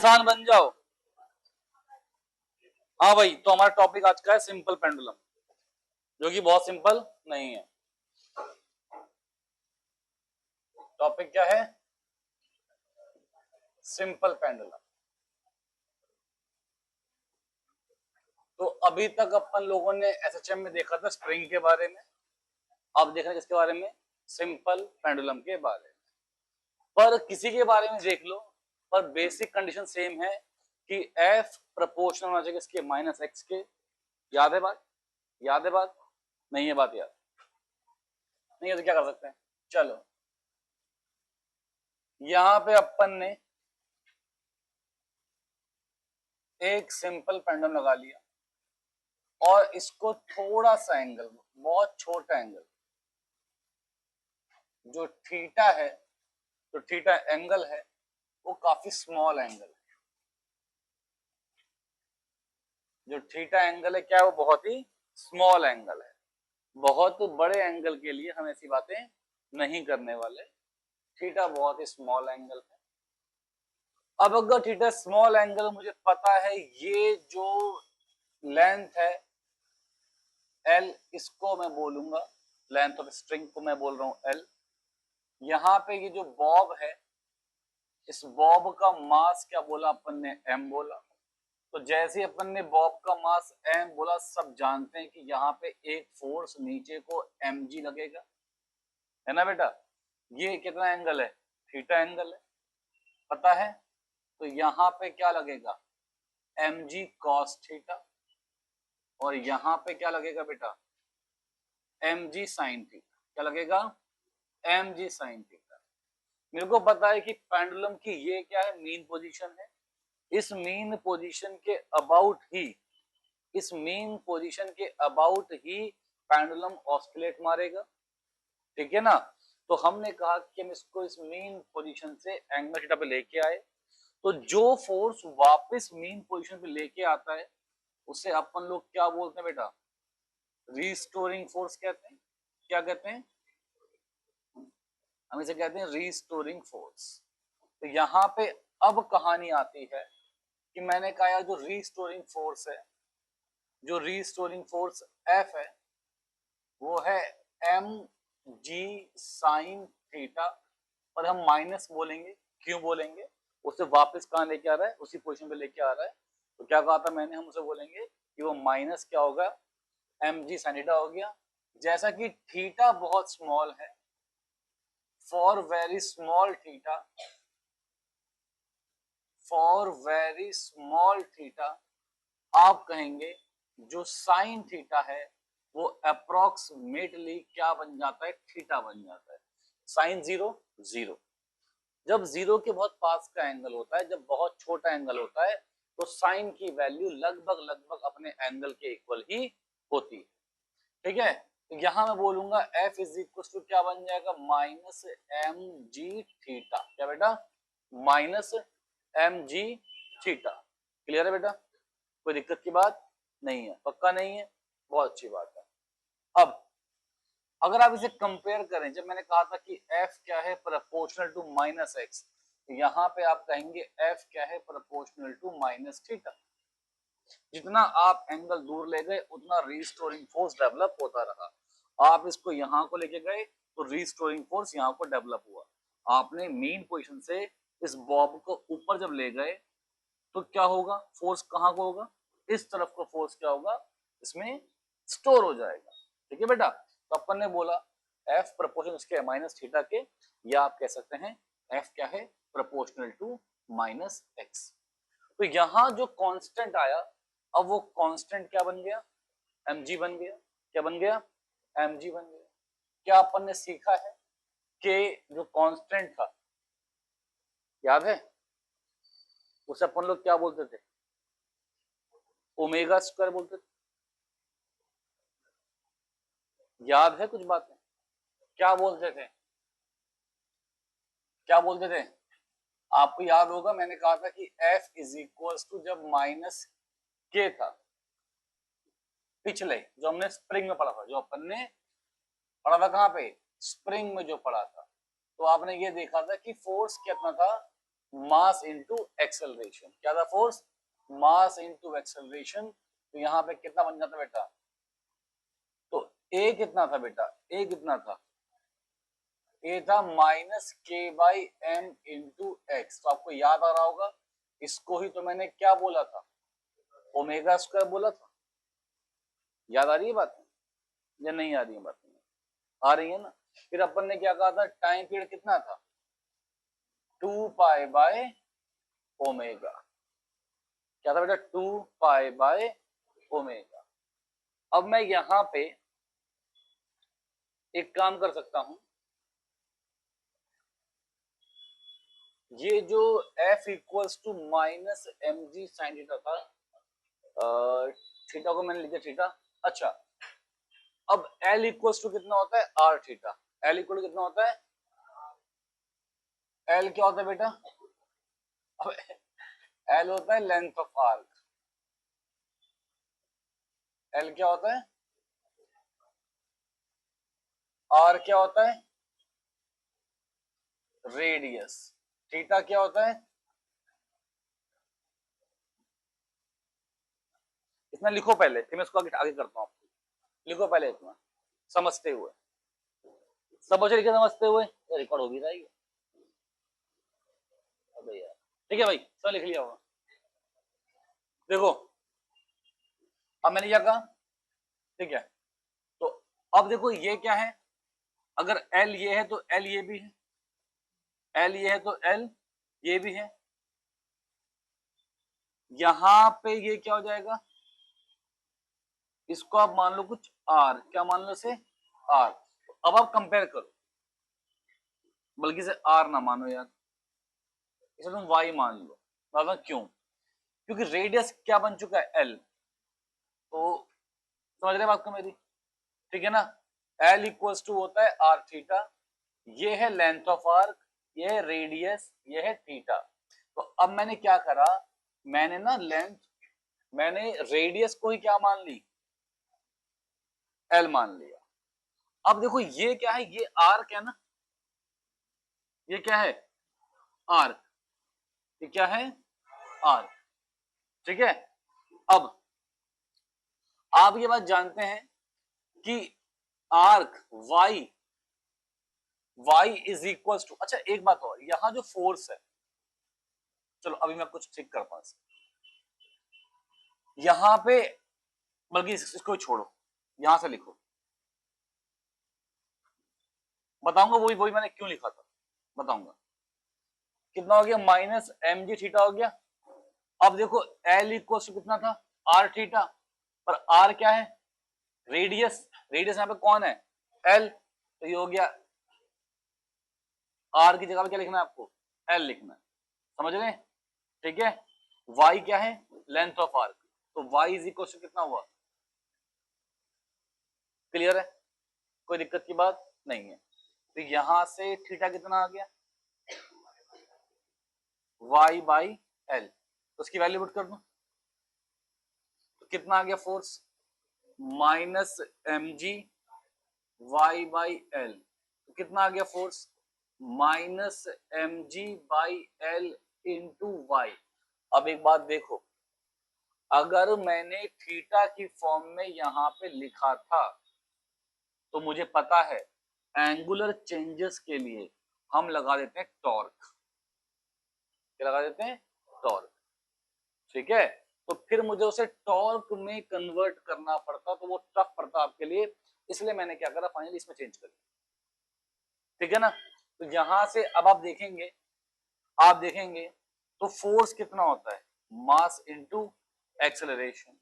इंसान बन जाओ। हाँ भाई, तो हमारा टॉपिक आज का है सिंपल पेंडुलम, जो कि बहुत सिंपल नहीं है। टॉपिक क्या है? Simple pendulum. तो अभी तक अपन लोगों ने एसएचएम में देखा था स्प्रिंग के बारे में, अब देख रहे हैं किसके बारे में? सिंपल पेंडुलम के बारे में। पर किसी के बारे में देख लो, पर बेसिक कंडीशन सेम है कि एफ प्रोपोर्शनल होना चाहिए इसके माइनस एक्स के। याद है बात? याद है बात? नहीं है बात याद? नहीं है तो क्या कर सकते हैं? चलो, यहां पे अपन ने एक सिंपल पेंडुलम लगा लिया और इसको थोड़ा सा एंगल, बहुत छोटा एंगल, जो थीटा है, जो थीटा एंगल है, वो काफी स्मॉल एंगल है। जो थीटा एंगल है क्या है? वो बहुत ही स्मॉल एंगल है। बहुत बड़े एंगल के लिए हम ऐसी बातें नहीं करने वाले। थीटा बहुत ही स्मॉल एंगल है। अब अगर थीटा स्मॉल एंगल, मुझे पता है ये जो लेंथ है एल, इसको मैं बोलूंगा, लेंथ ऑफ स्ट्रिंग को मैं बोल रहा हूं एल। यहाँ पे ये जो बॉब है, इस बॉब का मास क्या बोला अपन ने? एम बोला। तो जैसे अपन ने बॉब का मास एम बोला, सब जानते हैं कि यहाँ पे एक फोर्स नीचे को एम जी लगेगा, है ना बेटा? ये कितना एंगल है? थीटा एंगल है, पता है? तो यहाँ पे क्या लगेगा? M G cos theta. और यहाँ पे क्या लगेगा बेटा? M G sine theta. क्या लगेगा? M G sine theta. मेरे को पता है कि पेंडुलम की ये क्या है? मीन पोजीशन है। इस मीन पोजीशन के अबाउट ही, इस मीन पोजीशन के अबाउट ही पेंडुलम ऑस्किलेट मारेगा, ठीक है ना? तो हमने कहा कि हम इसको इस मीन पोजीशन से एंगल थीटा पे लेके आए, तो जो फोर्स वापस मीन पोजीशन पे लेके आता है उसे अपन लोग क्या बोलते हैं बेटा? रीस्टोरिंग फोर्स कहते हैं। क्या कहते हैं? हम इसे कहते हैं रीस्टोरिंग फोर्स। तो यहाँ पे अब कहानी आती है कि मैंने कहा यार, जो रीस्टोरिंग फोर्स है, जो रीस्टोरिंग फोर्स एफ है, वो है एम जी साइन थीटा। और हम माइनस बोलेंगे, क्यों बोलेंगे? उसे वापस कहां लेके आ रहा है? उसी पोजीशन पे लेके आ रहा है। तो क्या कहा था मैंने? हम उसे बोलेंगे कि वो माइनस क्या होगा? एम जी साइन थीटा हो गया। जैसा कि थीटा बहुत स्मॉल है, for very small theta, for very small theta, आप कहेंगे जो साइन थीटा है वो अप्रोक्सीमेटली क्या बन जाता है? थीटा बन जाता है। Sine zero, zero. जब जीरो के बहुत पास का एंगल होता है, जब बहुत छोटा एंगल होता है, तो साइन की वैल्यू लगभग लगभग अपने एंगल के इक्वल ही होती है, ठीक है? तो यहां मैं बोलूंगा एफ इज इक्वल टू क्या बन जाएगा? Minus M G theta. क्या बेटा? Minus M G theta. Clear है बेटा? कोई दिक्कत की बात नहीं है? पक्का नहीं है? बहुत अच्छी बात है। अब अगर आप इसे कंपेयर करें, जब मैंने कहा था कि f क्या है? प्रोपोर्शनल टू माइनस एक्स, तो यहाँ पे आप कहेंगे f क्या है? Proportional to minus theta. जितना आप एंगल दूर ले गए उतना रीस्टोरिंग फोर्स डेवलप होता रहा। आप इसको यहाँ को लेके गए तो रीस्टोरिंग फोर्स यहाँ को डेवलप हुआ। आपने मेन पोजीशन से इस बॉब को ऊपर जब ले गए तो क्या होगा? फोर्स कहाँ को होगा? इस तरफ को फोर्स क्या होगा? इसमें स्टोर हो जाएगा, ठीक है बेटा? तो अपन ने बोला F प्रोपोर्शनल इसके माइनस थीटा के, या आप कह सकते हैं F क्या है? Proportional to minus X. तो यहां जो कांस्टेंट आया, अब वो कांस्टेंट क्या बन गया? mg बन गया। क्या बन गया? mg बन गया। क्या अपन ने सीखा है कि जो कांस्टेंट था, याद है, उसे अपन लोग क्या बोलते थे? ओमेगा स्क्वायर बोलते थे। याद है कुछ बातें? क्या बोलते थे? क्या बोलते थे? आपको याद होगा मैंने कहा था कि F इज इक्वल टू, जब माइनस के था, पिछले जो हमने स्प्रिंग में पढ़ा था, जो अपन ने पढ़ा था कहां पे? स्प्रिंग में जो पढ़ा था, तो आपने ये देखा था कि फोर्स कितना था? मास इनटू एक्सेलरेशन। क्या था फोर्स? मास इनटू एक्सेलरेशन। तो यहाँ पे कितना बन जाता बेटा? तो ए कितना था बेटा? ए कितना था? ए था माइनस के बाई एम इंटू एक्स। तो आपको याद आ रहा होगा, इसको ही तो मैंने क्या बोला था? ओमेगा स्क्वायर बोला था। याद आ रही है बात या नहीं आ रही है बात? आ रही है ना। फिर अपन ने क्या कहा था? टाइम पीरियड कितना था? 2 पाई बाय ओमेगा। क्या था बेटा? 2 पाई बाय ओमेगा। अब मैं यहां पे एक काम कर सकता हूं, ये जो f equals to minus M G sine theta था, थीटा को मैंने लिखा थीटा। अच्छा, अब L इक्वल्स टू कितना होता है? R theta. L इक्वल कितना होता है? L क्या होता है बेटा? अब L होता है लेंथ ऑफ आर्क। L क्या होता है? R क्या होता है? रेडियस। थीटा क्या होता है? इतना लिखो पहले, फिर मैं इसको आगे करता हूँ आपको। लिखो पहले इतना समझते हुए, सब बच्चे लिखे समझते हुए। रिकॉर्ड हो भी रहा है यार। ठीक है भाई, सब लिख लिया होगा। देखो, अब मैंने क्या कहा? ठीक है, तो अब देखो ये क्या है? अगर L ये है तो L ये भी है, L ये है तो L ये भी है। यहां पे ये क्या हो जाएगा? इसको आप मान लो कुछ R। क्या मान लो इसे? R। अब आप कंपेयर करो, बल्कि इसे R ना मानो यार, इसे तुम Y मान लो। मतलब क्यों? क्योंकि रेडियस क्या बन चुका है? L। तो समझ रहे बात को मेरी? ठीक है ना। L इक्वल्स टू होता है R थीटा। ये है लेंथ ऑफ आर्क, ये है रेडियस, ये है थीटा। तो अब मैंने क्या करा? मैंने ना मैंने रेडियस को ही क्या मान ली? L मान लिया। अब देखो ये क्या है? ये आर्क है ना, ये क्या है? आर्क। ये क्या है? आर्क। ठीक है। अब आप ये बात जानते हैं कि arc y is equal to, अच्छा एक बात और, यहां जो फोर्स है, चलो अभी मैं कुछ ठीक करता हूं यहां पे, बल्कि इसको छोड़ो, यहां से लिखो, बताऊंगा वही वही मैंने क्यों लिखा था, बताऊंगा। कितना हो गया? माइनस एम जी थीटा हो गया। अब देखो एल इक्वल टू कितना था? Are theta. पर आर क्या है? रेडियस। रेडियस यहाँ पे कौन है? एल। तो ये हो गया, आर की जगह पे क्या लिखना है आपको? एल लिखना है। समझ रहे? ठीक है। वाई क्या है? Length of arc. तो वाई इज इक्वल टू कितना हुआ? क्लियर है? कोई दिक्कत की बात नहीं है। तो यहां से थीटा कितना आ गया? Y by L. तो उसकी वैल्यू पुट कर दो, तो कितना आ गया force? Minus M G Y by L. तो कितना आ गया force? Minus M G by L into Y. अब एक बात देखो, अगर मैंने थीटा की फॉर्म में यहां पे लिखा था, तो मुझे पता है एंगुलर चेंजेस के लिए हम लगा देते हैं टॉर्क। क्या लगा देते हैं? टॉर्क। ठीक है। तो फिर मुझे उसे टॉर्क में कन्वर्ट करना पड़ता, तो वो टफ पड़ता आपके लिए, इसलिए मैंने क्या करा, फाइनली इसमें चेंज कर दिया। ठीक है ना। तो यहां से अब आप देखेंगे तो फोर्स कितना होता है? Mass into acceleration.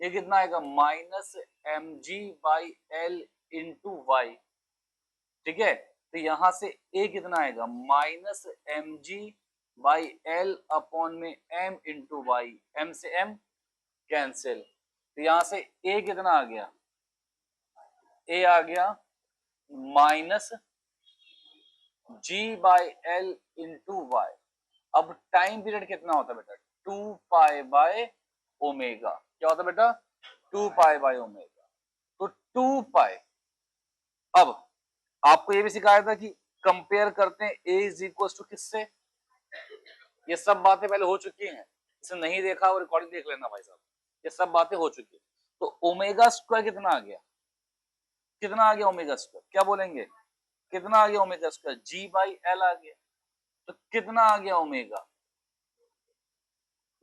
ये कितना आएगा? Minus M G by L into Y. ठीक है। तो यहां से ए कितना आएगा? Minus M G by L upon में एम इंटू वाई। एम से एम कैंसिल। तो यहां से ए कितना आ गया? ए आ गया minus G by L into Y. अब टाइम पीरियड कितना होता है बेटा? 2 पाई बाय ओमेगा। क्या होता है बेटा? 2 पाई बाय ओमेगा। तो 2 पाई। अब आपको ये भी सिखाया था कि कंपेयर करते हैं ए इज इक्वल टू किससे? ये सब बातें पहले हो चुकी हैं, इसे नहीं देखा और रिकॉर्डिंग देख लेना भाई साहब, ये सब बातें हो चुकी है। तो ओमेगा स्क्वायर कितना आ गया, कितना आ गया ओमेगा स्क्वायर, क्या बोलेंगे, कितना आ गया omega square, g by L आ गया। तो कितना आ गया omega,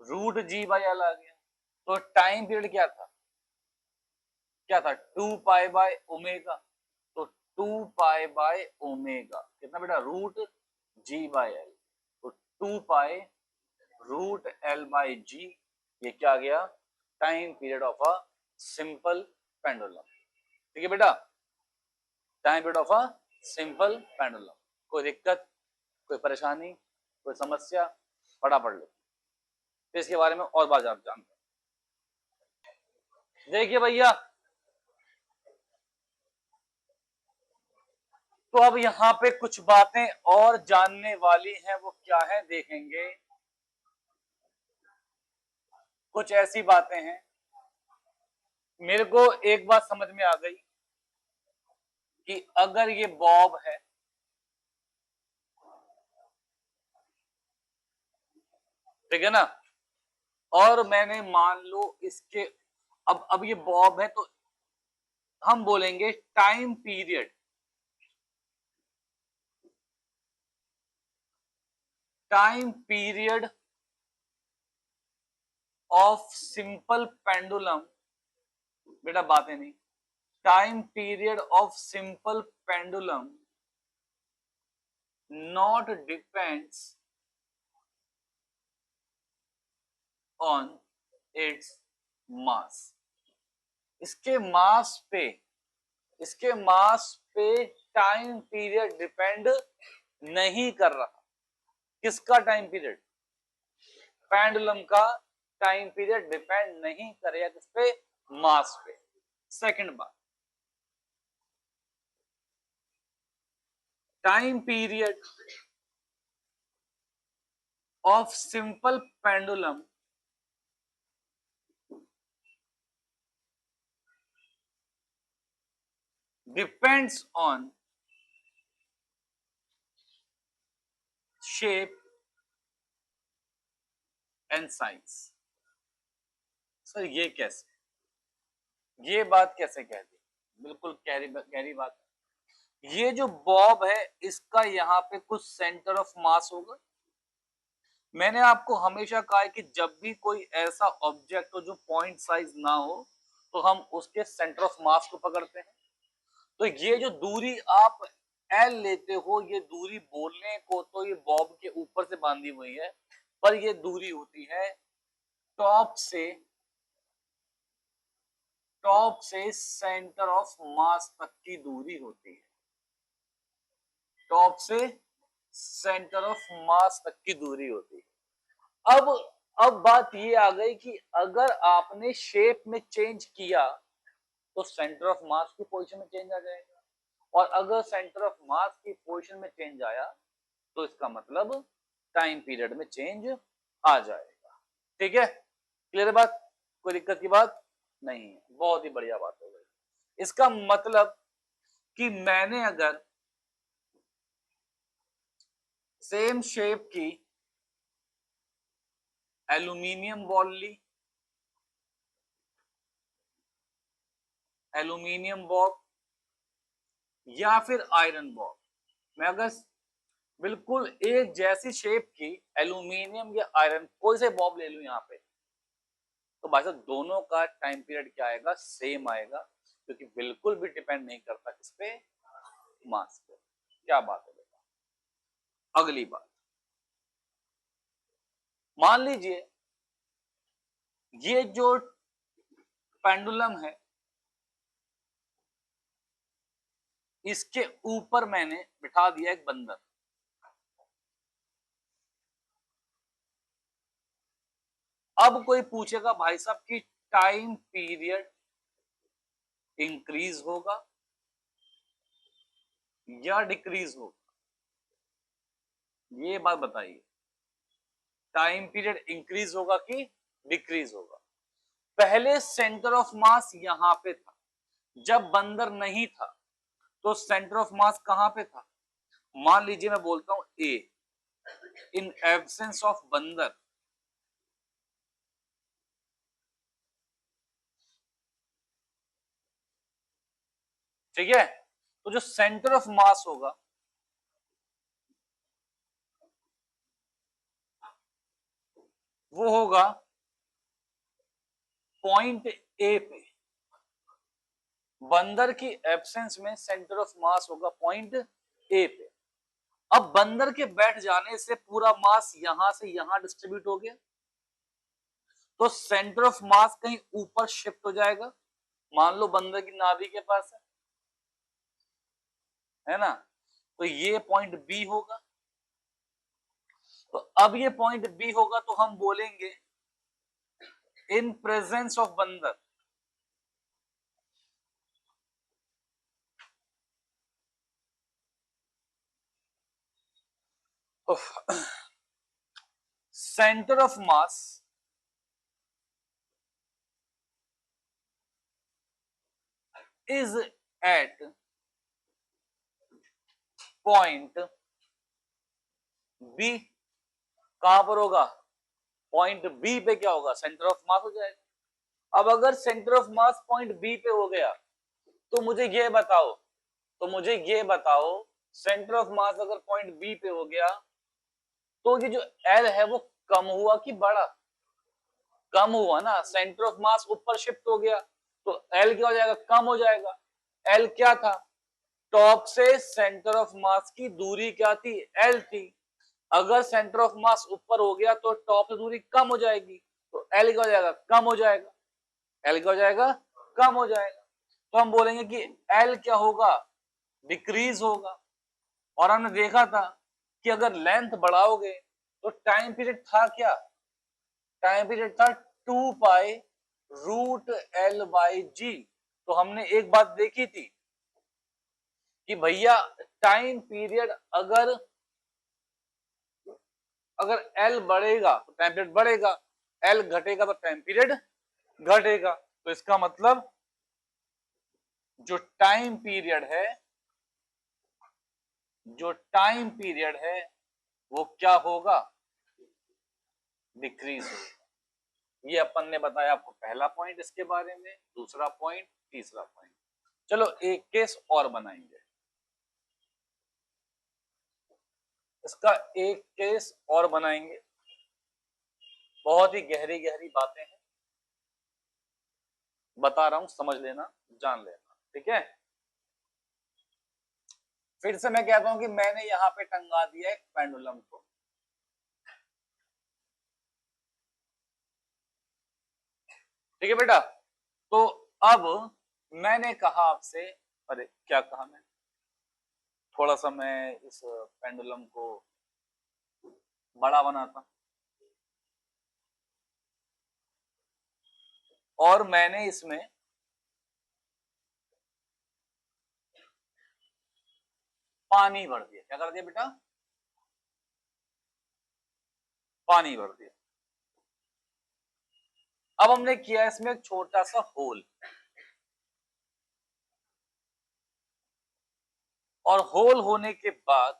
root g by L आ गया। तो टाइम पीरियड क्या था, क्या था, 2 पाई बाय ओमेगा। तो 2 पाई बाय ओमेगा कितना बेटा, रूट जी बाई एल। तो 2 पाई रूट एल बाई जी, ये क्या आ गया, time period of a simple pendulum. ठीक है बेटा, time period of a simple pendulum. कोई दिक्कत, कोई परेशानी, कोई समस्या, पढ़ा पढ़ लो, तो इसके बारे में और बात आप जानते हैं। देखिए भैया, तो अब यहाँ पे कुछ बातें और जानने वाली हैं, वो क्या है देखेंगे। कुछ ऐसी बातें हैं, मेरे को एक बात समझ में आ गई कि अगर ये बॉब है, ठीक है ना, और मैंने मान लो इसके, अब ये बॉब है तो हम बोलेंगे time period, time period of simple pendulum, बेटा बातें नहीं, time period of simple pendulum not depends on its mass. इसके मास पे, इसके मास पे टाइम पीरियड डिपेंड नहीं कर रहा। किसका टाइम पीरियड, पेंडुलम का टाइम पीरियड डिपेंड नहीं करेगा किस पे, मास पे। सेकंड बात, time period of simple pendulum depends on shape and size. Sir ये कैसे, ये बात कैसे कह दी, बिल्कुल गहरी बात है। ये जो बॉब है इसका यहाँ पे कुछ सेंटर ऑफ मास होगा। मैंने आपको हमेशा कहा है कि जब भी कोई ऐसा ऑब्जेक्ट हो जो पॉइंट साइज ना हो, तो हम उसके सेंटर ऑफ मास को पकड़ते हैं। तो ये जो दूरी आप एल लेते हो, ये दूरी बोलने को तो ये बॉब के ऊपर से बांधी हुई है, पर ये दूरी होती है टॉप से सेंटर ऑफ मास तक की दूरी होती है, टॉप से सेंटर ऑफ मास तक की दूरी होती है। अब बात ये आ गई कि अगर आपने शेप में चेंज किया तो सेंटर ऑफ मास की पोजीशन में चेंज आ जाएगा, और अगर सेंटर ऑफ मास की पोजीशन में चेंज आया तो इसका मतलब टाइम पीरियड में चेंज आ जाएगा। ठीक है, क्लियर है बात, कोई दिक्कत की बात नहीं है, बहुत ही बढ़िया बात हो गई। इसका मतलब कि मैंने अगर सेम शेप की एल्यूमिनियम बॉल ली, एल्यूमिनियम बॉब या फिर आयरन बॉब, मैं अगर बिल्कुल एक जैसी शेप की एल्यूमिनियम या आयरन कोई से बॉब ले लूं यहाँ पे, तो भाई साहब दोनों का टाइम पीरियड क्या आएगा, सेम आएगा, क्योंकि बिल्कुल भी डिपेंड नहीं करता किस पे, मास पे। क्या बात है बेटा, अगली बात, मान लीजिए ये जो पेंडुलम है इसके ऊपर मैंने बिठा दिया एक बंदर। अब कोई पूछेगा भाई साहब कि टाइम पीरियड इंक्रीज होगा या डिक्रीज होगा, ये बात बताइए, टाइम पीरियड इंक्रीज होगा कि डिक्रीज होगा। पहले सेंटर ऑफ मास यहां पे था, जब बंदर नहीं था तो सेंटर ऑफ मास कहां पे था, मान लीजिए मैं बोलता हूं ए, इन एब्सेंस ऑफ बंदर, ठीक है, तो जो सेंटर ऑफ मास होगा वो होगा पॉइंट ए पे। बंदर की एब्सेंस में सेंटर ऑफ मास होगा पॉइंट ए पे। अब बंदर के बैठ जाने से पूरा मास यहां से यहां डिस्ट्रीब्यूट हो गया, तो सेंटर ऑफ मास कहीं ऊपर शिफ्ट हो जाएगा। मान लो बंदर की नाभि के पास है ना, तो ये पॉइंट बी होगा। तो अब ये पॉइंट बी होगा तो हम बोलेंगे इन प्रेजेंस ऑफ बंदर, centre of mass is at point B. कहां पर होगा? पॉइंट बी पे क्या होगा? सेंटर ऑफ मास हो जाएगा। अब अगर centre of mass point B पे हो गया तो मुझे ये बताओ सेंटर ऑफ मास अगर पॉइंट बी पे हो गया तो ये जो एल है वो कम हुआ कि बढ़ा? कम हुआ ना, सेंटर ऑफ मास ऊपर शिफ्ट हो गया तो एल क्या हो जाएगा? कम हो जाएगा। एल क्या था? टॉप से सेंटर ऑफ मास की दूरी क्या थी? एल थी। अगर सेंटर ऑफ मास ऊपर हो गया तो टॉप से दूरी कम हो जाएगी, तो एल क्या हो जाएगा? कम हो जाएगा। एल क्या हो जाएगा? कम हो जाएगा। तो हम बोलेंगे कि एल क्या होगा? डिक्रीज होगा। और हमने देखा था कि अगर लेंथ बढ़ाओगे तो टाइम पीरियड था क्या? टाइम पीरियड था 2 पाई रूट एल बाई जी। तो हमने एक बात देखी थी कि भैया टाइम पीरियड अगर अगर एल बढ़ेगा तो टाइम पीरियड बढ़ेगा, एल घटेगा तो टाइम पीरियड घटेगा। तो इसका मतलब जो टाइम पीरियड है वो क्या होगा? डिक्रीज होगा। ये अपन ने बताया आपको पहला पॉइंट इसके बारे में, दूसरा पॉइंट, तीसरा पॉइंट। चलो एक केस और बनाएंगे, इसका एक केस और बनाएंगे। बहुत ही गहरी गहरी बातें हैं, बता रहा हूं, समझ लेना, जान लेना, ठीक है। फिर से मैं कहता हूं कि मैंने यहां पे टंगा दिया एक पेंडुलम को, ठीक है बेटा। तो अब मैंने कहा आपसे, अरे क्या कहा मैंने, थोड़ा सा मैं इस पेंडुलम को बड़ा बनाता और मैंने इसमें पानी भर दिया। क्या कर दिया बेटा? पानी भर दिया। अब हमने किया इसमें एक छोटा सा होल, और होल होने के बाद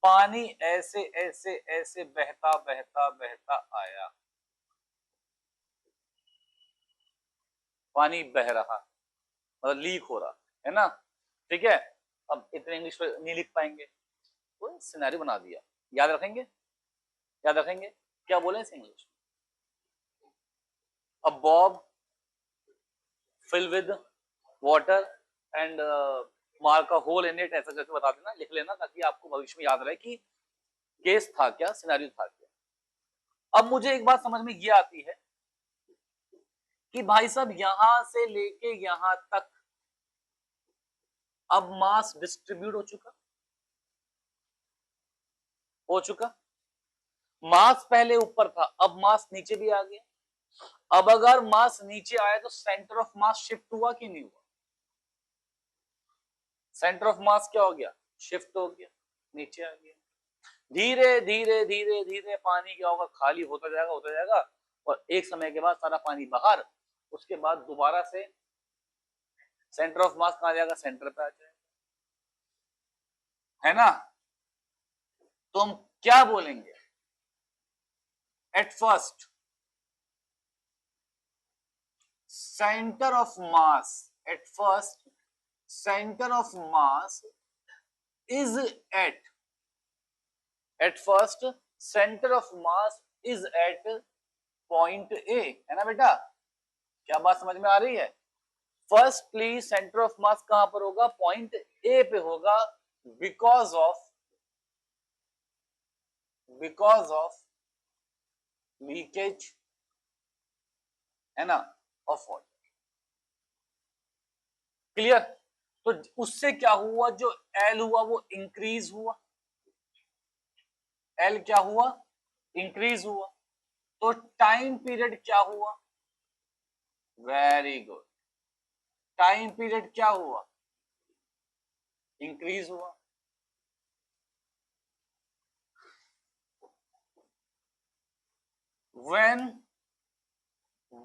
पानी ऐसे ऐसे ऐसे बहता बहता बहता आया। पानी बह रहा, मतलब लीक हो रहा है ना, ठीक है। अब इतने इंग्लिश में नहीं लिख पाएंगे तो सिनेरियो बना दिया। याद रखेंगे? याद रखेंगे क्या बोले इस English? A bob fill with water and mark a hole in it, ऐसा करके बता देना, लिख लेना, ताकि आपको भविष्य में याद रहे कि केस था क्या, सिनेरियो था क्या। अब मुझे एक बात समझ में ये आती है कि भाई साहब यहां से लेके यहां तक अब मास डिस्ट्रीब्यूट हो चुका। मास पहले ऊपर था, अब मास नीचे भी आ गया। अब अगर मास नीचे आया तो सेंटर ऑफ मास शिफ्ट हुआ कि नहीं हुआ? सेंटर ऑफ मास क्या हो गया? शिफ्ट हो गया, नीचे आ गया। धीरे धीरे धीरे धीरे पानी क्या होगा? खाली होता जाएगा और एक समय के बाद सारा पानी बाहर। उसके बाद दोबारा से सेंटर ऑफ मास कहां जाएगा? सेंटर पे आ जाएगा, है ना। तो हम क्या बोलेंगे? At first centre of mass, at first centre of mass is at first centre of mass is at point A, है ना बेटा? क्या बात समझ में आ रही है? फर्स्टली सेंटर ऑफ मास कहां पर होगा? पॉइंट ए पे होगा, बिकॉज ऑफ लीकेज, है ना, ऑफ वाटर। क्लियर? तो उससे क्या हुआ, जो एल हुआ वो इंक्रीज हुआ, एल क्या हुआ? इंक्रीज हुआ। तो टाइम पीरियड क्या हुआ? वेरी गुड, टाइम पीरियड क्या हुआ? इंक्रीज हुआ। व्हेन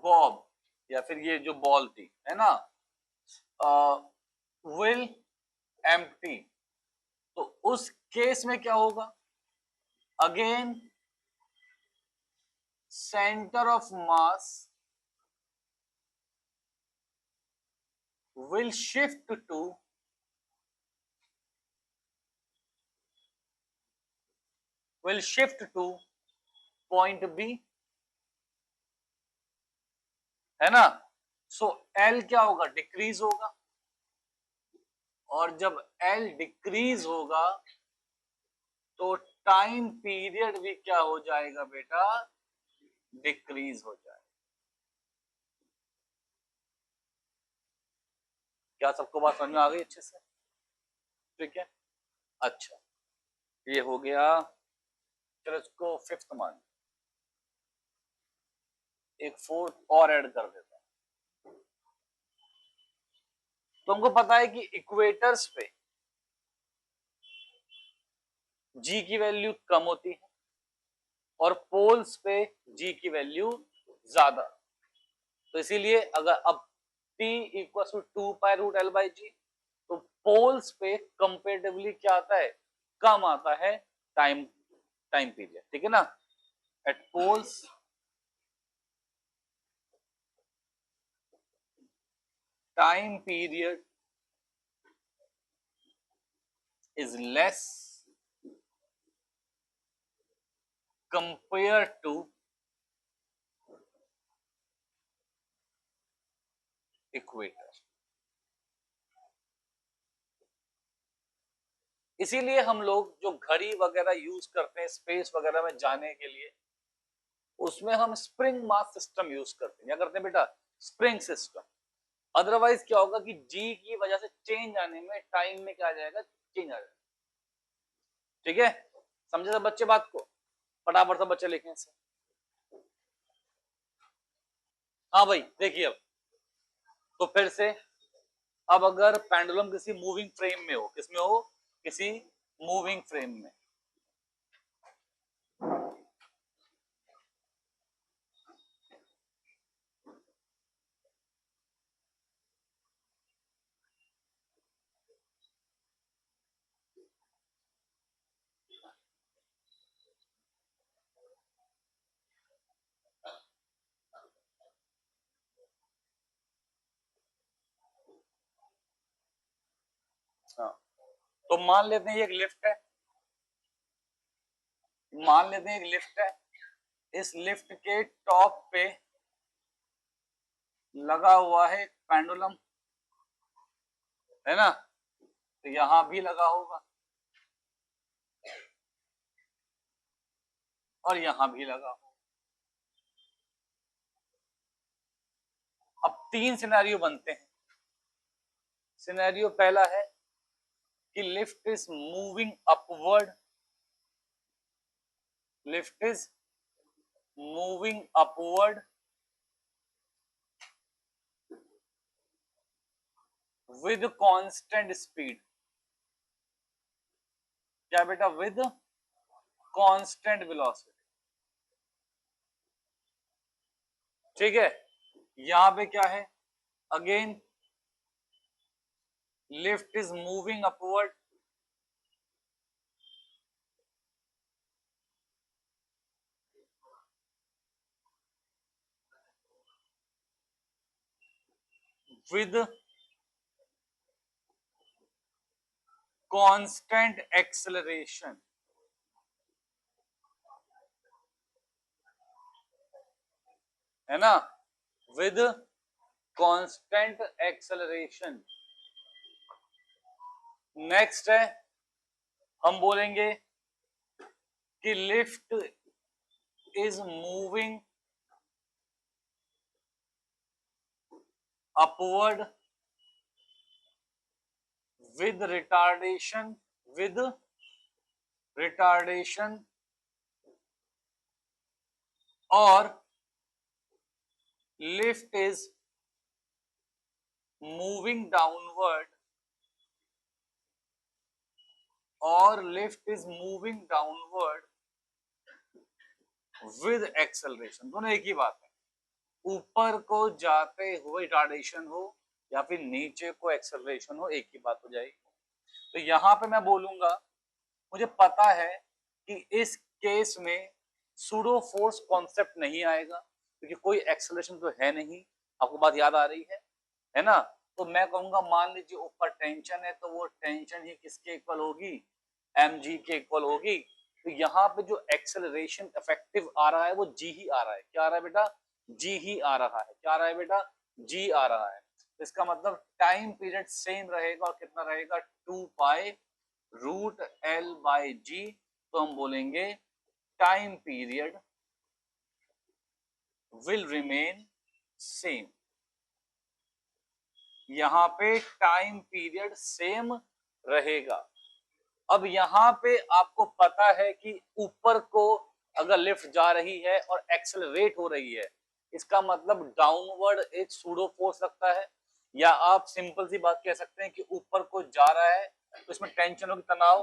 बॉब, या फिर ये जो बॉल थी, है ना, विल एम्प्टी, तो उस केस में क्या होगा? Again centre of mass will shift to point B, है ना? सो L क्या होगा? डिक्रीज होगा। और जब L डिक्रीज होगा तो टाइम पीरियड भी क्या हो जाएगा बेटा? डिक्रीज हो जाएगा। क्या सबको बात समझ में आ गई अच्छे से? ठीक है, अच्छा, ये हो गया। चलो इसको फिफ्थ मान, एक फोर्थ और ऐड कर देता हूं। तुमको पता है कि इक्वेटर्स पे जी की वैल्यू कम होती है और पोल्स पे जी की वैल्यू ज्यादा। तो इसीलिए अगर अब T इक्वल टू 2π√L/g, तो पोल्स पे कंपेरेटिवली क्या आता है? कम आता है टाइम पीरियड, ठीक है ना? At poles time period is less compared to equator. इसीलिए हम लोग जो घड़ी वगैरह यूज करते हैं स्पेस वगैरह में जाने के लिए, उसमें हम स्प्रिंग मास सिस्टम यूज करते हैं। क्या करते हैं बेटा? Spring system. अदरवाइज क्या होगा कि जी की वजह से चेंज आने में टाइम में क्या आ जाएगा? चेंज आ जाएगा। ठीक है, समझे सब बच्चे बात को? फटाफट सब बच्चे लिखें इसे। हाँ भाई देखिए, अब तो फिर से, अब अगर पेंडुलम किसी मूविंग फ्रेम में हो, किसमें हो? किसी मूविंग फ्रेम में, हाँ, तो मान लेते हैं एक लिफ्ट है, मान लेते हैं एक लिफ्ट है, इस लिफ्ट के टॉप पे लगा हुआ है एक पेंडुलम, है ना? तो यहां भी लगा होगा और यहां भी लगा होगा। अब तीन सिनेरियो बनते हैं। सिनेरियो पहला है कि lift is moving upward, lift is moving upward with constant speed. क्या बेटा? With constant velocity. ठीक है, यहां पे क्या है? Again lift is moving upward with constant acceleration, है ना, with constant acceleration। नेक्स्ट है, हम बोलेंगे कि lift is moving upward with retardation, with retardation, or lift is moving downward, or lift is moving downward with acceleration। दोनों एक ही बात है, ऊपर को जाते हुए रिटार्डेशन हो या फिर नीचे को एक्सेलरेशन हो, एक ही बात हो जाएगी। तो यहां पे मैं बोलूंगा, मुझे पता है कि इस केस में सूडो फोर्स कॉन्सेप्ट नहीं आएगा क्योंकि कोई एक्सेलरेशन तो है नहीं। आपको बात याद आ रही है ना। तो मैं कहूंगा मान लीजिए ऊपर टेंशन है तो वो टेंशन ही किसके इक्वल होगी, mg के इक्वल होगी। तो यहाँ पे जो एक्सेलरेशन इफेक्टिव आ रहा है वो g ही आ रहा है। क्या आ रहा है बेटा, g ही आ रहा है। क्या आ रहा है बेटा, g आ रहा है। तो इसका मतलब टाइम पीरियड सेम रहेगा और कितना रहेगा, 2 पाई रूट एल बाई जी। तो हम बोलेंगे time period will remain same. यहां पे टाइम पीरियड सेम रहेगा। अब यहां पे आपको पता है कि ऊपर को अगर लिफ्ट जा रही है और एक्सेलरेट हो रही है, इसका मतलब डाउनवर्ड एक सूडो फोर्स लगता है। या आप सिंपल सी बात कह सकते हैं कि ऊपर को जा रहा है तो इसमें टेंशन होगी, तनाव,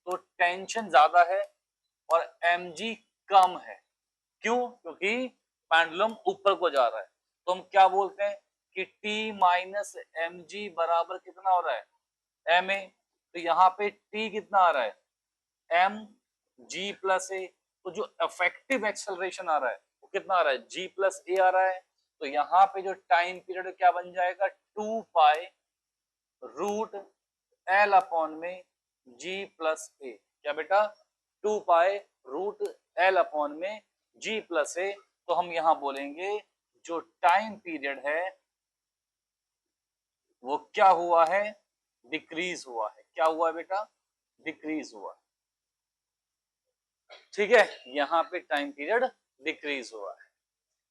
तो टेंशन ज्यादा है और mg कम है। क्यों, क्योंकि पेंडुलम ऊपर को जा रहा है। तो हम क्या बोलते हैं कि T माइनस एम जी बराबर कितना हो रहा है, ma। तो यहाँ पे T कितना आ रहा है, m g प्लस ए। तो जो इफेक्टिव एक्सेलरेशन आ रहा है वो कितना आ रहा है, g प्लस ए आ रहा है। तो यहाँ पे जो टाइम पीरियड क्या बन जाएगा, 2 पाई रूट एल अपॉन में g प्लस ए। क्या बेटा, 2 पाई रूट एल अपॉन में g प्लस ए। तो हम यहां बोलेंगे जो टाइम पीरियड है वो क्या हुआ है, डिक्रीज हुआ है। क्या हुआ है बेटा, डिक्रीज हुआ है। ठीक है, यहाँ पे टाइम पीरियड डिक्रीज हुआ है।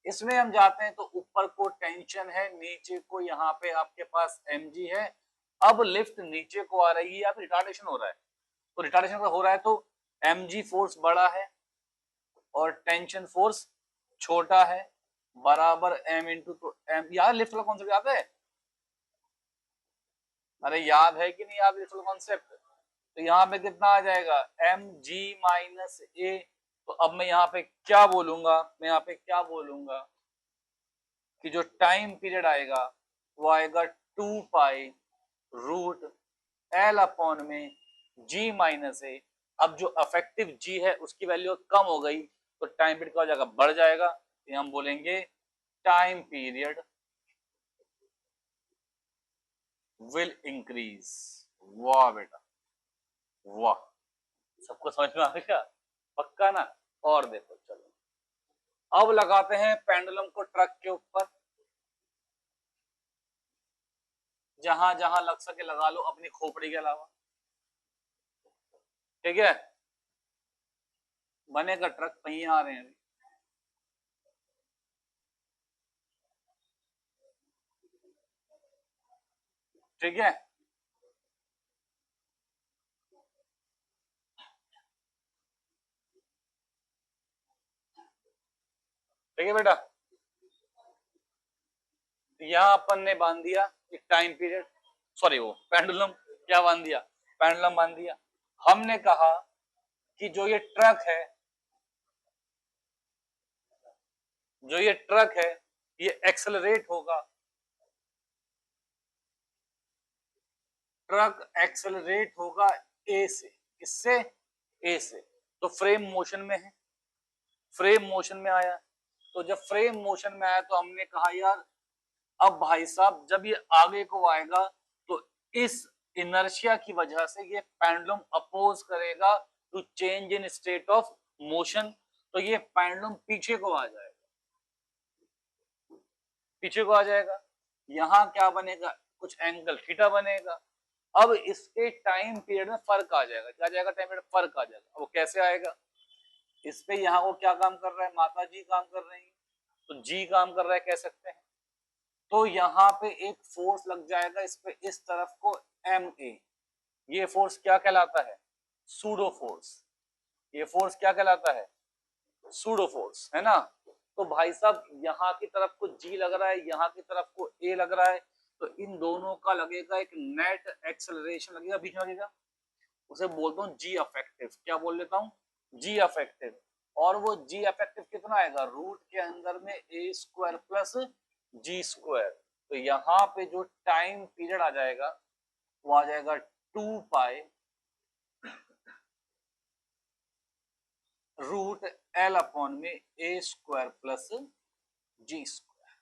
इसमें हम जाते हैं तो ऊपर को टेंशन है, नीचे को यहाँ पे आपके पास mg है। अब लिफ्ट नीचे को आ रही है या फिर रिटार्डेशन हो रहा है, तो रिटार्डेशन हो रहा है तो mg फोर्स बड़ा है और टेंशन फोर्स छोटा है, बराबर m इंटू, तो m। यार लिफ्ट वाला कॉन्सेप्ट याद है, अरे याद है कि नहीं याद लिफ्ट वाला कॉन्सेप्ट। तो यहाँ पे कितना आ जाएगा, mg माइनस ए। तो अब मैं यहाँ पे क्या बोलूंगा, मैं यहाँ पे क्या बोलूंगा कि जो टाइम पीरियड आएगा वो आएगा 2 पाई रूट एल अपॉन में g माइनस ए। अब जो अफेक्टिव g है उसकी वैल्यू कम हो गई तो टाइम पीरियड क्या हो जाएगा, बढ़ जाएगा। तो हम बोलेंगे टाइम पीरियड विल इंक्रीज। वाह बेटा वाह, सबको समझ में आ गया, पक्का ना। और देखो चलो, अब लगाते हैं पेंडुलम को ट्रक के ऊपर, जहां जहां लग सके लगा लो अपनी खोपड़ी के अलावा। ठीक है, बनेगा ट्रक, पहिए आ रहे हैं। ठीक है, ठीक है बेटा। यहां अपन ने बांध दिया एक टाइम पीरियड, सॉरी वो पेंडुलम, क्या बांध दिया, पेंडुलम बांध दिया। हमने कहा कि जो ये ट्रक है, जो ये ट्रक है ये एक्सेलरेट होगा, ट्रक एक्सेलरेट होगा ए से। किससे, ए से। तो फ्रेम मोशन में है, फ्रेम मोशन में आया। तो जब फ्रेम मोशन में आया तो हमने कहा यार अब भाई साहब जब ये आगे को आएगा तो इस इनर्शिया की वजह से ये पेंडुलम अपोज करेगा to change in state of motion, तो ये पेंडुलम पीछे को आ जाएगा, पीछे को आ जाएगा। यहां क्या बनेगा, कुछ एंगल थीटा बनेगा। अब इसके टाइम पीरियड में फर्क आ जाएगा, क्या जाएगा, टाइम पीरियड फर्क आ जाएगा। वो कैसे आएगा, इस पे यहाँ वो क्या काम कर रहा है, माता जी काम कर रही है, तो जी काम कर रहा है कह सकते हैं। तो यहाँ पे एक फोर्स लग जाएगा इस पे, इस तरफ को एम ए, ये फोर्स क्या कहलाता है, सूडो फोर्स। ये फोर्स क्या कहलाता है, सूडो फोर्स, है ना। तो भाई साहब यहाँ की तरफ को जी लग रहा है, यहाँ की तरफ को ए लग रहा है, तो इन दोनों का लगेगा एक नेट एक्सेलरेशन लगेगा, बीच में लगेगा, उसे बोलता हूँ जी अफेक्टिव। क्या बोल लेता हूँ, जी अफेक्टिव। और वो जी अफेक्टिव कितना आएगा, रूट के अंदर में ए स्क्वायर प्लस जी स्क्वायर। तो यहाँ पे जो टाइम पीरियड आ जाएगा वो आ जाएगा 2 पाई रूट एल अपॉन में ए स्क्वायर प्लस जी स्क्वायर।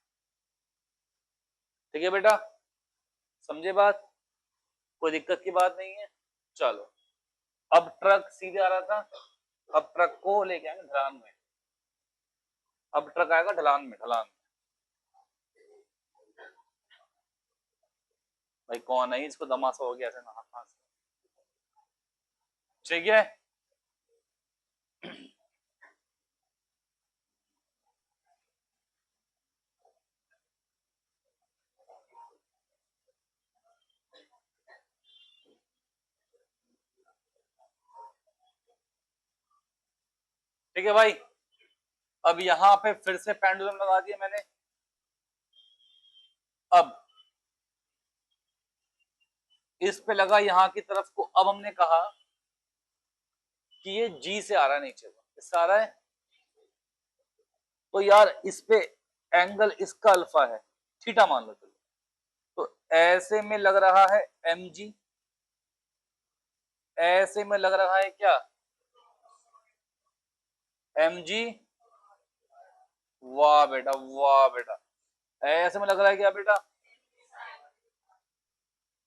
ठीक है बेटा, समझे बात, कोई दिक्कत की बात नहीं है। चलो अब ट्रक सीधे आ रहा था, अब ट्रक को लेके आएंगे ढलान में। अब ट्रक आएगा ढलान में, ढलान। भाई कौन है, इसको दमासा हो गया ऐसे ना हाथ से, ठीक है। ठीक है भाई, अब यहां पे फिर से पेंडुलम लगा दिया मैंने। अब इस पे लगा यहां की तरफ को, अब हमने कहा कि ये जी से आ रहा है नीचे को, इससे आ रहा है, तो यार इस पे एंगल इसका अल्फा है, थीटा मान लो चलो, तो ऐसे में लग रहा है एम जी, ऐसे में लग रहा है क्या, एम जी। वाह बेटा, वाह बेटा, ऐसे में लग रहा है क्या बेटा,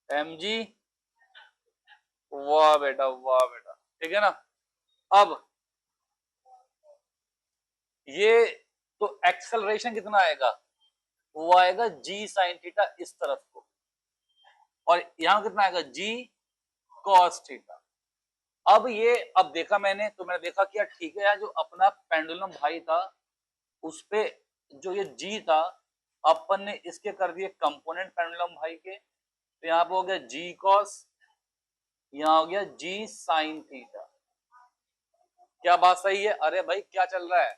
एम जी। वाह बेटा, वाह बेटा, ठीक है ना। अब ये तो एक्सेलरेशन कितना आएगा, वो आएगा जी साइन थीटा इस तरफ को, और यहां कितना आएगा, जी कॉस थीटा। अब ये, अब देखा मैंने, तो मैंने देखा कि यार ठीक है यार, जो अपना पेंडुलम भाई था उस पे जो ये जी था, अपन ने इसके कर दिए कंपोनेंट पेंडुलम भाई के, तो यहाँ पे हो गया जी कॉस, यहाँ हो गया जी साइन थीटा। क्या बात सही है, अरे भाई क्या चल रहा है,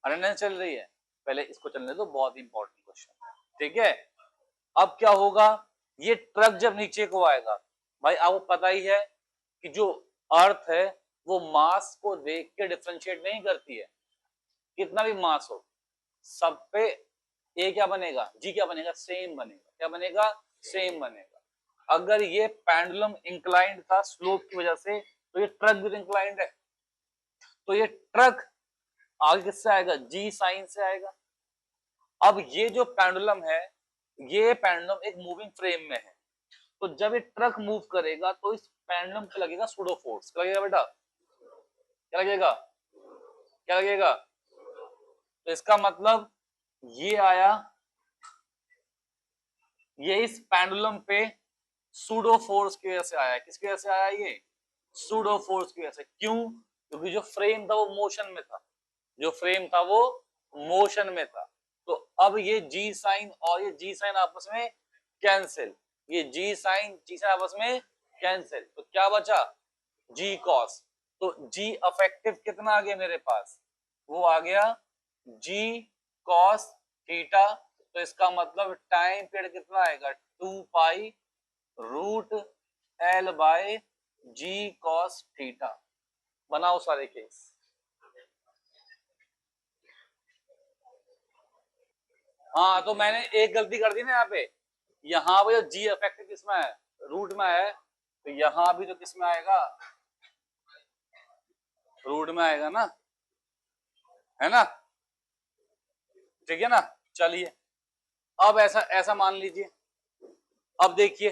अटेंडेंस चल रही है, पहले इसको चलने दो, बहुत इंपॉर्टेंट क्वेश्चन, ठीक है। अब क्या होगा, ये ट्रक जब नीचे को आएगा, भाई आपको पता ही है कि जो अर्थ है वो मास को देख के डिफरेंशिएट नहीं करती है, कितना भी मास हो सब पे ए क्या बनेगा, जी क्या बनेगा, सेम बनेगा, क्या बनेगा, सेम बनेगा। अगर ये पेंडुलम इंक्लाइंड था स्लोप की वजह से, तो ये ट्रक भी इंक्लाइंड है, तो ये ट्रक आगे किससे आएगा, जी साइन से आएगा। अब ये जो पेंडुलम है, ये पेंडुलम एक मूविंग फ्रेम में है, तो जब ये ट्रक मूव करेगा तो इस पेंडुलम पे लगेगा सूडो फोर्स, क्या लगेगा बेटा, क्या लगेगा, क्या लगेगा, तो इसका मतलब ये आया, ये इस पेंडुलम पे सूडो फोर्स की वजह से आया है, किसकी वजह से आया ये, सूडो फोर्स की वजह से। क्यों, क्योंकि जो फ्रेम था वो मोशन में था, जो फ्रेम था वो मोशन में था। तो अब ये जी साइन और ये जी साइन आपस में कैंसिल, ये जी साइन जी साइन आपस में कैंसिल, तो क्या बचा, जी कॉस। तो जी अफेक्टिव कितना आ गया मेरे पास, वो आ गया जी कॉस थीटा। तो इसका मतलब टाइम पीरियड कितना आएगा, 2 pi root L by G cos theta. बनाओ सारे केस। हाँ तो मैंने एक गलती कर दी ना यहाँ पे, यहाँ पे जो जी इफेक्टिव किसमें है, रूट में है, तो यहाँ भी तो किसमें आएगा, रूट में आएगा ना, है ना। ठीक है ना। चलिए अब ऐसा ऐसा मान लीजिए, अब देखिए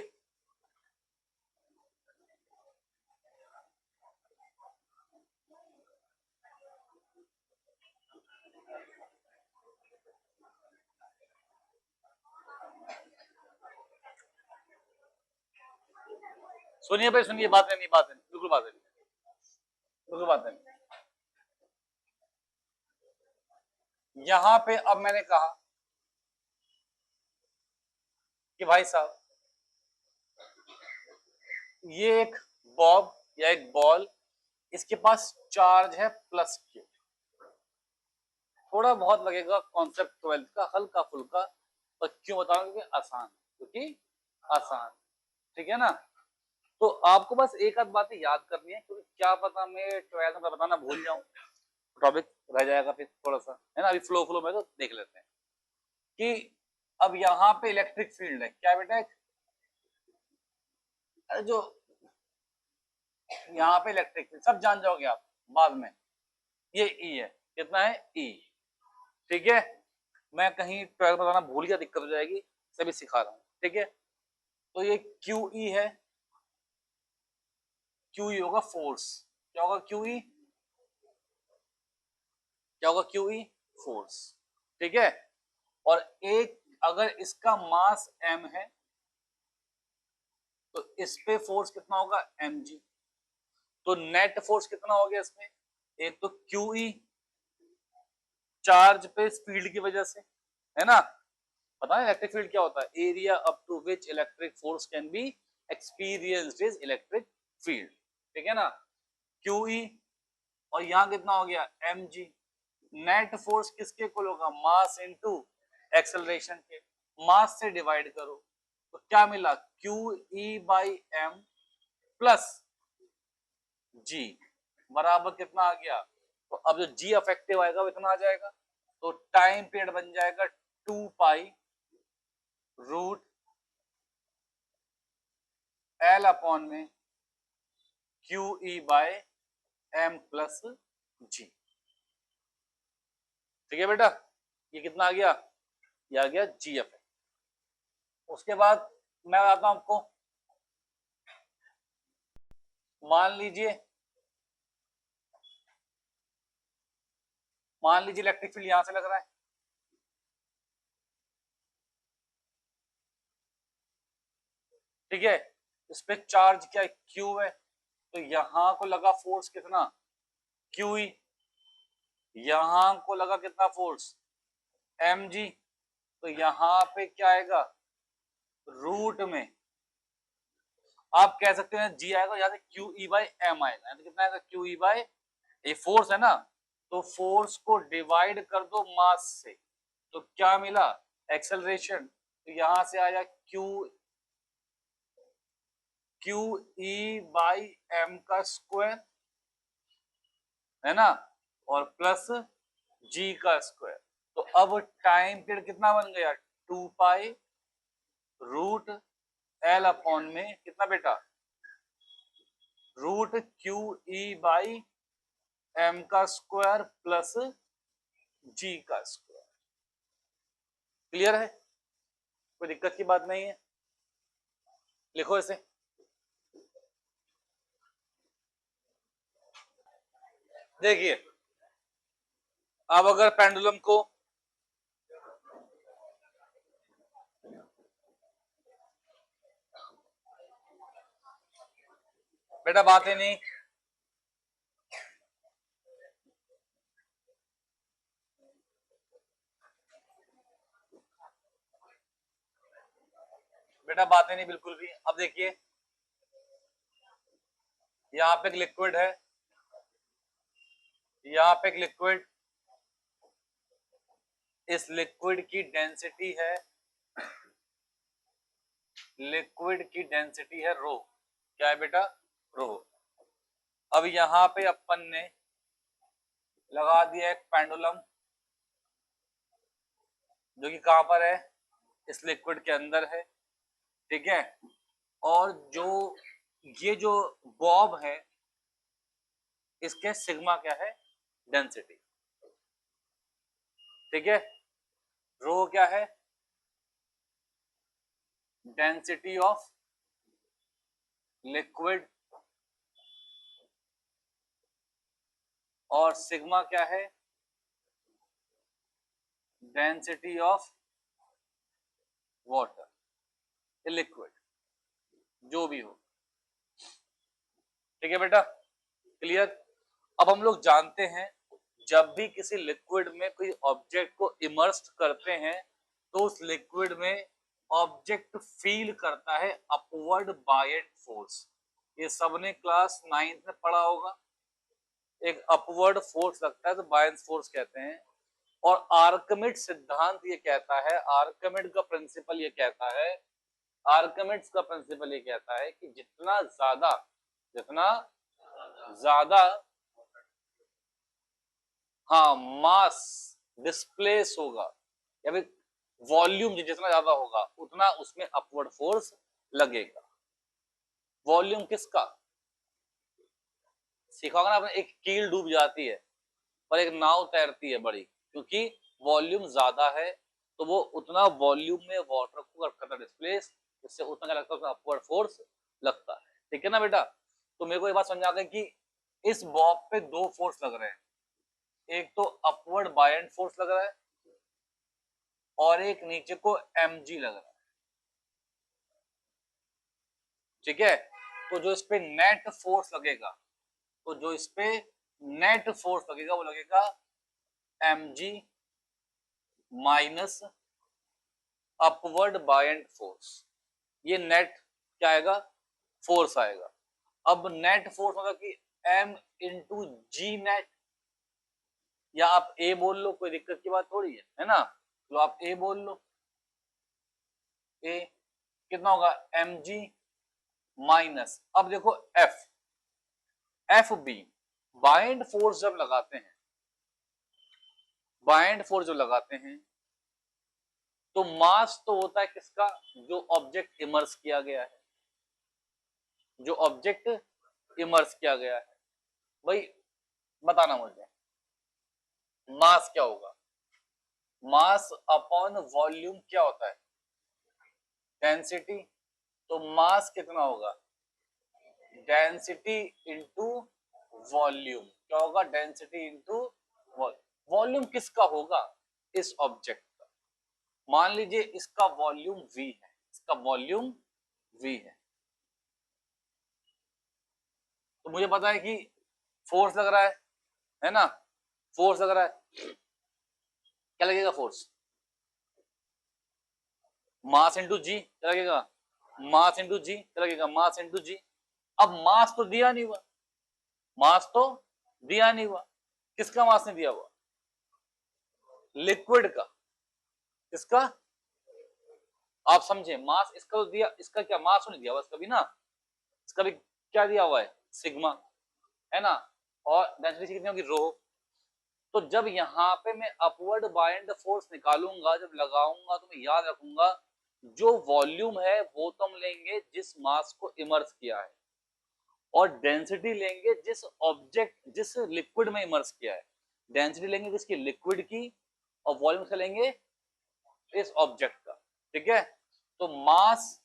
सुनिए भाई सुनिए, बात नहीं बात नहीं, बिल्कुल बात नहीं, बिल्कुल बात नहीं। यहां पे अब मैंने कहा कि भाई साहब ये एक बॉब या एक बॉल, इसके पास चार्ज है प्लस क्यू। थोड़ा बहुत लगेगा कॉन्सेप्ट 12th का, हल्का फुल्का, पर क्यों बता रहा हूं, क्योंकि आसान, क्योंकि आसान, ठीक है ना। तो आपको बस एक आध बातें याद करनी है, क्योंकि क्या पता मैं 12th में बताना भूल जाऊं, टॉपिक रह जाएगा फिर थोड़ा सा, है ना। अभी फ्लो फ्लो में तो देख लेते हैं कि अब यहाँ पे इलेक्ट्रिक फील्ड है, क्या बेटा, जो यहाँ पे इलेक्ट्रिक फील्ड सब जान जाओगे आप बाद में, ये ई है, कितना है ई, ठीक है। मैं कहीं 12 बताना भूल गया, दिक्कत हो जाएगी, सभी सिखा रहा हूँ, ठीक है। तो ये क्यू ई है, क्यू ई होगा फोर्स, क्या होगा क्यू ई, क्या होगा क्यू ई, फोर्स, ठीक है। और एक अगर इसका मास m है तो इस पे फोर्स कितना होगा mg। तो नेट फोर्स कितना हो गया इसमें, एक तो क्यू ई चार्ज पे फील्ड की वजह से, है ना। पता है इलेक्ट्रिक फील्ड क्या होता है, area up to which electric force can be experienced is electric field, ठीक है ना, क्यू ई। और यहां कितना हो गया mg। नेट फोर्स किसके इक्वल होगा, मास इनटू एक्सेलरेशन के, मास से डिवाइड करो तो क्या मिला, q E by m plus g बराबर कितना आ गया। तो अब जो जी अफेक्टिव आएगा वो इतना आ जाएगा, तो टाइम पीरियड बन जाएगा 2 पाई रूट एल अपॉन में q E by m plus g, ठीक है बेटा। ये कितना आ गया, ये आ गया जी एफ। उसके बाद मैं बताता हूं आपको, मान लीजिए इलेक्ट्रिक फील्ड यहां से लग रहा है, ठीक है। इस पे चार्ज क्या है, क्यू है, तो यहां को लगा फोर्स कितना, क्यू ई। यहां को लगा कितना फोर्स, एम जी। तो यहां पे क्या आएगा, रूट में आप कह सकते हैं जी आएगा, यहाँ से क्यू ई बाई एम आएगा, तो कितना आएगा क्यू ई बाई, ये फोर्स है ना, तो फोर्स को डिवाइड कर दो मास से, तो क्या मिला, एक्सेलरेशन। तो यहां से आया Q Q E by M का स्क्वायर, है ना, और प्लस जी का स्क्वायर। तो अब टाइम पीरियड कितना बन गया, 2 पाई रूट एल अपॉन में कितना बेटा, root Q E by M का स्क्वायर प्लस जी का स्क्वायर। क्लियर है, कोई दिक्कत की बात नहीं है, लिखो इसे। देखिए अब अगर पेंडुलम को बेटा बात ही नहीं, बेटा बात ही नहीं बिल्कुल भी। अब देखिए यहाँ पे एक लिक्विड है, यहाँ पे एक लिक्विड, इस लिक्विड की डेंसिटी है, लिक्विड की डेंसिटी है रो, क्या है बेटा, रो। अब यहाँ पे अपन ने लगा दिया एक पेंडुलम, जो कि कहां पर है, इस लिक्विड के अंदर है, ठीक है। और जो ये जो बॉब है, इसके सिग्मा क्या है, डेंसिटी, ठीक है। रो क्या है? डेंसिटी ऑफ लिक्विड, और सिग्मा क्या है? डेंसिटी ऑफ वाटर, लिक्विड, जो भी हो। ठीक है बेटा, क्लियर? अब हम लोग जानते हैं जब भी किसी लिक्विड में कोई ऑब्जेक्ट को इमर्स्ड करते हैं तो उस लिक्विड में ऑब्जेक्ट फील करता है अपवर्ड बायएंट फोर्स। ये सबने क्लास 9th में पढ़ा होगा। एक अपवर्ड फोर्स लगता है तो बायएंट फोर्स कहते हैं। और आर्किमिड्स सिद्धांत ये कहता है, आर्किमिड का प्रिंसिपल ये कहता है, आर्किमिड्स का प्रिंसिपल ये कहता है कि जितना ज्यादा हाँ मास डिस्प्लेस होगा या फिर वॉल्यूम जितना ज्यादा होगा उतना उसमें अपवर्ड फोर्स लगेगा। वॉल्यूम किसका? सीखा होगा ना आपने, एक कील डूब जाती है पर एक नाव तैरती है बड़ी, क्योंकि वॉल्यूम ज्यादा है तो वो उतना वॉल्यूम में वाटर को करता है डिस्प्लेस, उससे उतना क्या लगता है, अपवर्ड फोर्स लगता है। ठीक है ना बेटा? तो मेरे को ये बात समझा गई कि इस बॉब पे दो फोर्स लग रहे हैं, एक तो अपवर्ड बायएंट फोर्स लग रहा है और एक नीचे को mg लग रहा है। ठीक है? तो जो इस पे नेट फोर्स लगेगा, तो जो इस पे नेट फोर्स लगेगा वो लगेगा mg माइनस अपवर्ड बायएंट फोर्स। ये नेट क्या आएगा? फोर्स आएगा। अब नेट फोर्स मतलब कि m इंटू जी नेट, या आप a बोल लो, कोई दिक्कत की बात थोड़ी है ना? तो आप a बोल लो, a कितना होगा? mg माइनस, अब देखो एफ बी, बाइंड फोर्स जब लगाते हैं, बाइंड फोर्स जो लगाते हैं तो मास तो होता है किसका? जो ऑब्जेक्ट इमर्स किया गया है, जो ऑब्जेक्ट इमर्स किया गया है। भाई बताना मुझे, मास क्या होगा? मास अपॉन वॉल्यूम क्या होता है? डेंसिटी। तो मास कितना होगा? Density into volume. क्या होगा? Density into volume. किसका होगा? इस ऑब्जेक्ट का। मान लीजिए इसका वॉल्यूम v है, इसका वॉल्यूम v तो मुझे पता है कि फोर्स लग रहा है ना? फोर्स लग रहा है, क्या लगेगा? फोर्स मास इंटू जी, क्या लगेगा? मास इंटू जी, क्या लगेगा? मास इंटू जी। अब मास तो दिया नहीं हुआ, मास तो दिया नहीं हुआ। किसका मास नहीं दिया हुआ? लिक्विड का। किसका? आप समझे, मास इसका तो दिया, इसका क्या मास नहीं दिया हुआ इसका भी ना, इसका भी क्या दिया हुआ है? सिग्मा, है ना? और डेंसिटी कितनी होगी? रो। तो जब यहाँ पे मैं अपवर्ड बाइंड फोर्स निकालूंगा, जब लगाऊंगा, तो मैं याद रखूंगा जो वॉल्यूम है वो तो हम लेंगे जिस मास को इमर्स किया है, और डेंसिटी लेंगे जिस ऑब्जेक्ट, जिस लिक्विड में इमर्स किया है। डेंसिटी लेंगे किसकी? लिक्विड की। और वॉल्यूम से लेंगे इस ऑब्जेक्ट का। ठीक है? तो मास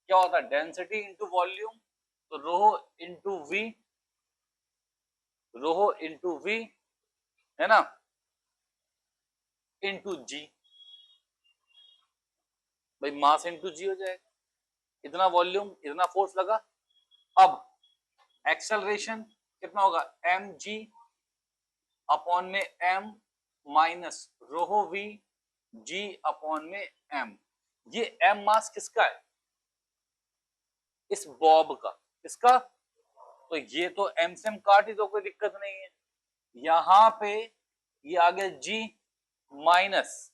क्या होता है? Density into volume. तो rho into V, rho into V, है ना, इंटू जी। भाई मास इंटू जी हो जाएगा, इतना वॉल्यूम, इतना फोर्स लगा। अब एक्सेलरेशन कितना होगा? एम जी अपॉन में M minus rho V G upon में एम। ये एम मास किसका है? इस बॉब का। किसका? तो ये तो एम से एम काट ही दो, कोई दिक्कत नहीं है। यहां पे ये आ गया जी माइनस,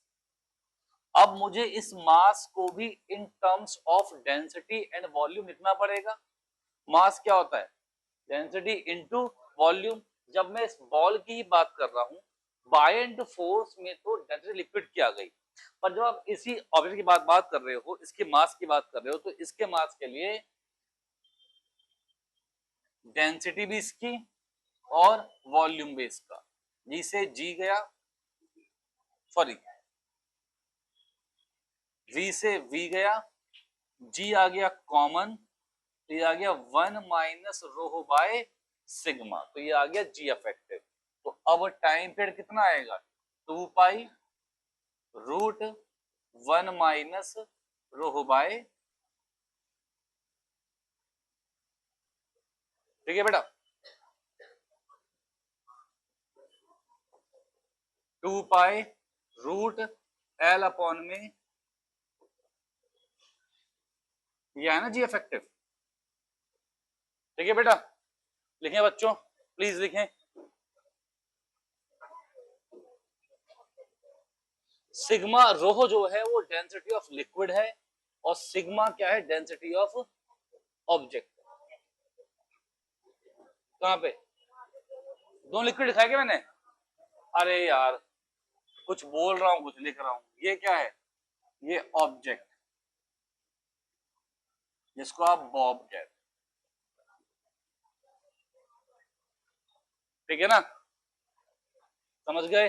अब मुझे इस मास को भी in terms of density and volume लिखना पड़ेगा। मास क्या होता है? Density into volume. जब मैं इस बॉल की ही बात कर रहा हूं, बायएंट फोर्स में तो डेंसिटी लिक्विड की आ गई, पर जब आप इसी ऑब्जेक्ट की बात कर रहे हो, इसके मास की बात कर रहे हो, तो इसके मास के लिए डेंसिटी भी इसकी और वॉल्यूम भी इसका। जी से जी गया, सॉरी V से V गया, G आ गया कॉमन, तो ये आ गया 1 माइनस रो बाय सिग्मा, तो ये आ गया G इफेक्टिव। तो अब टाइम पीरियड कितना आएगा, 2 pi root 1 minus rho by, ठीक है बेटा, 2 पाई रूट L अपॉन में, ये है ना जी इफेक्टिव। ठीक है बेटा, लिखें बच्चों, प्लीज लिखें। सिग्मा रोह जो है वो डेंसिटी ऑफ लिक्विड है, और सिग्मा क्या है, डेंसिटी ऑफ ऑब्जेक्ट। कहां पे दो लिक्विड दिखाए क्या मैंने, अरे यार कुछ बोल रहा हूं कुछ लिख रहा हूं। ये क्या है, ये ऑब्जेक्ट, जिसको आप बॉब कहते, ठीक है ना, समझ गए।